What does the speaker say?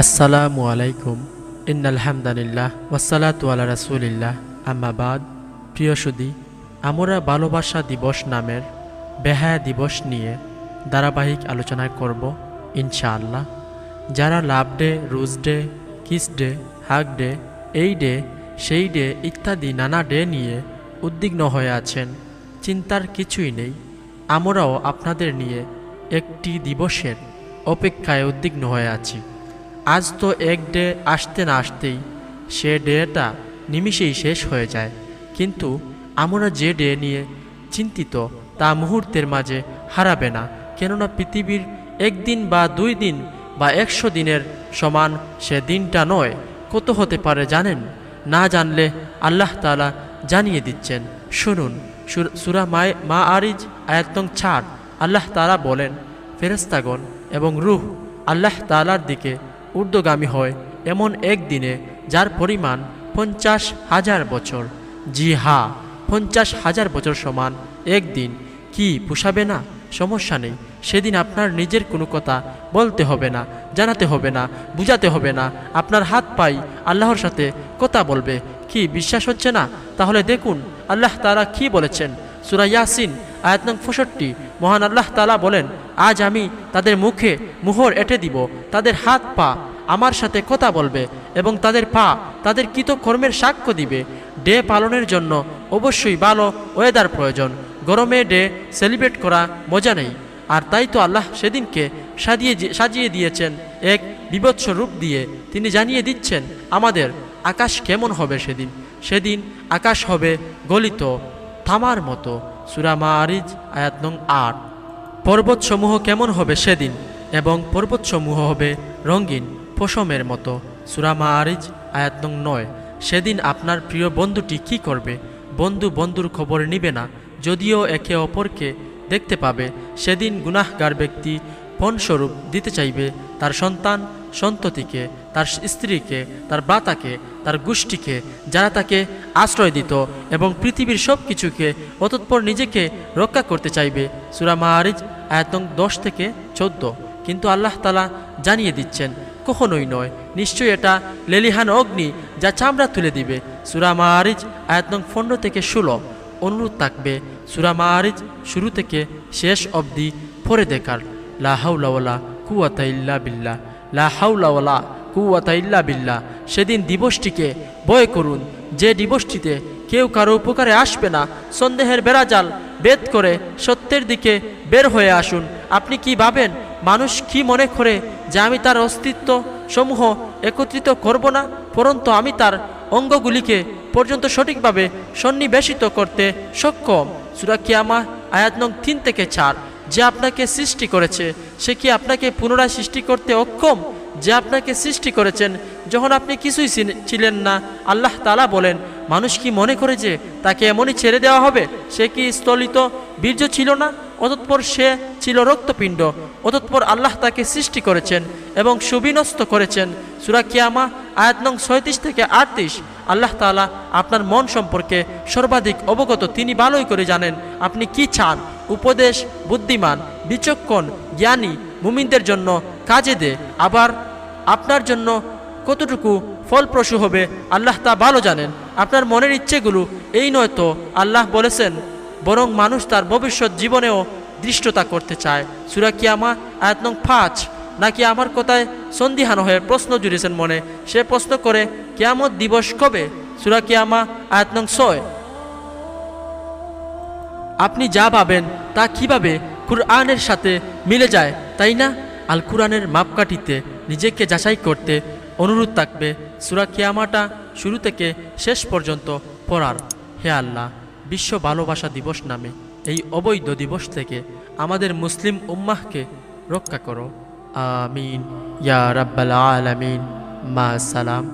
আসসালামু আলাইকুম। ইন্নাল হামদালিল্লাহ ওয়াসসালাতু আলা রাসূলিল্লাহ, আম্মা বাদ। প্রিয় সুধী, আমরা ভালোবাসা দিবস নামের বেহায়া দিবস নিয়ে ধারাবাহিক আলোচনা করব ইনশাআল্লাহ। যারা love day, rose day, kiss day, hug day, এই ডে সেই ডে ইত্যাদি নানা ডে নিয়ে উদ্বিগ্ন হয়ে আছেন, চিন্তার কিছুই নেই। আমরাও আপনাদের নিয়ে একটি দিবসের অপেক্ষায় উদ্বিগ্ন হয়ে আছি। আজ তো এক ডে আসতে না আসতেই সে ডেটা নিমিষেই শেষ হয়ে যায়, কিন্তু আমরা যে ডে নিয়ে চিন্তিত তা মুহূর্তের মাঝে হারাবে না। কেননা পৃথিবীর একদিন বা 2 দিন বা 100 দিনের সমান সে দিনটা নয়। কত হতে পারে জানেন? না জানলে আল্লাহ তাআলা জানিয়ে দিচ্ছেন, শুনুন। সূরা মাআরিজ আয়াত নং 4। আল্লাহ তাআলা বলেন, ফেরেশতাগণ এবং রূহ আল্লাহ তাআলার দিকে ঊর্ধ্বগামী হয় এমন এক দিনে যার পরিমাণ 50,000 বছর। জি হ্যাঁ, 50,000 বছর সমান একদিন। কি পোষাবে না? সমস্যা নেই। সেদিন আপনার নিজের কোনো কথা বলতে হবে না, জানাতে হবে না, বুঝাতে হবে না। আপনার হাত পাই আল্লাহর সাথে কথা বলবে। কি বিশ্বাস হচ্ছে না? তাহলে দেখুন আল্লাহ তাআলা কি বলেছেন। সূরা ইয়াসিন আয়াত নং 65। মহান আল্লাহ তাআলা বলেন, আজ আমি তাদের মুখে মুহর এঁটে দিব, তাদের হাত পা আমার সাথে কথা বলবে এবং তাদের পা তাদের কৃতকর্মের সাক্ষ্য দিবে। ডে পালনের জন্য অবশ্যই ভালো ওয়েদার প্রয়োজন। গরমে ডে সেলিব্রেট করা মজা নেই। আর তাই তো আল্লাহ সেদিনকে সাজিয়ে দিয়েছেন এক বিভৎস রূপ দিয়ে। তিনি জানিয়ে দিচ্ছেন আমাদের আকাশ কেমন হবে সেদিন। সেদিন আকাশ হবে গলিত থামার মতো। সূরা মাআরিজ আয়াত নং 8। পর্বতসমূহ কেমন হবে সেদিন, এবং পর্বতসমূহ হবে রঙিন পশমের মতো। সূরা মাআরিজ আয়াত নং 9। সেদিন আপনার প্রিয় বন্ধুটি কি করবে? বন্ধু বন্ধুর খবর নিবে না, যদিও একে অপরকে দেখতে পাবে। সেদিন গুনাহগার ব্যক্তি পণস্বরূপ দিতে চাইবে তার সন্তান সন্ততিকে, তার স্ত্রীকে, তার ভ্রাতাকে, তার গোষ্ঠীকে, যারা তাকে আশ্রয় দিত, এবং পৃথিবীর সব কিছুকে। অতঃপর নিজেকে রক্ষা করতে চাইবে। সূরা মাআরিজ আয়াত নং 10 থেকে 14। কিন্তু আল্লাহ তাআলা জানিয়ে দিচ্ছেন, কখনোই নয়। নিশ্চয়ই এটা লেলিহান অগ্নি যা চামড়া তুলে দিবে। সূরা মাআরিজ আয়াত নং 15 থেকে 16। অনুরোধ থাকবে সূরা মাআরিজ শুরু থেকে শেষ অবধি পড়ে দেখার। লা হাওলা ওয়ালা কুওয়াতা ইল্লা বিল্লাহ, লা হাওলা ওয়ালা কুওয়াতা ইল্লা বিল্লাহ। সেদিন দিবসটিকে ভয় করুন, যে দিবসটিতে কেউ কারো উপকারে আসবে না। সন্দেহের বেড়াজাল ভেদ করে সত্যের দিকে বের হয়ে আসুন। আপনি কি ভাবেন মানুষ কি মনে করে যে আমি তার অস্তিত্ব সমূহ একত্রিত করব না, পরন্তু আমি তার অঙ্গগুলিকে পর্যন্ত সঠিকভাবে সন্নিবেশিত করতে সক্ষম। সূরা কিয়ামা আয়াত নং 3 থেকে 4। যে আপনাকে সৃষ্টি করেছে সে কি আপনাকে পুনরায় সৃষ্টি করতে অক্ষম? যে আপনাকে সৃষ্টি করেছেন যখন আপনি কিছুই ছিলেন না। আল্লাহ তাআলা বলেন, মানুষ কি মনে করে যে তাকে এমনই ছেড়ে দেওয়া হবে? সে কি স্থলিত বীর্য ছিল না? অতঃপর সে ছিল রক্তপিণ্ড। অতঃপর আল্লাহ তাকে সৃষ্টি করেছেন এবং সুবিন্যস্ত করেছেন। সূরা কিয়ামা আয়াত নং 36 থেকে 38। আল্লাহ তাআলা আপনার মন সম্পর্কে সর্বাধিক অবগত। তিনি ভালোই করে জানেন আপনি কি চান। উপদেশ বুদ্ধিমান, বিচক্ষণ, জ্ঞানী মুমিনদের জন্য কাজে দে। আবার আপনার জন্য কতটুকু ফলপ্রসূ হবে আল্লাহ তা ভালো জানেন। আপনার মনের ইচ্ছেগুলো এই নয় তো আল্লাহ বলেছেন, বরং মানুষ তার ভবিষ্যৎ জীবনেও দৃষ্টতা করতে চায়। সূরা কিয়ামা আয়াত নং 5। নাকি আমার কথায় সন্দিহান হয়ে প্রশ্ন জুড়েছেন মনে? সে প্রশ্ন করে, কিয়ামত দিবস কবে? সূরা কিয়ামা আয়াত নং 6। আপনি যা ভাবেন তা কিভাবে কুরআনের সাথে মিলে যায়, তাই না? আল কুরআনের মাপকাঠিতে নিজেকে যাচাই করতে অনুরোধ থাকবে সূরা কিয়ামাটা শুরু থেকে শেষ পর্যন্ত পড়ার। হে আল্লাহ, বিশ্ব ভালোবাসা দিবস নামে এই অবৈধ দিবস থেকে আমাদের মুসলিম উম্মাহকে রক্ষা করো। আমিন ইয়া রাব্বাল আলামিন। মা সালাম।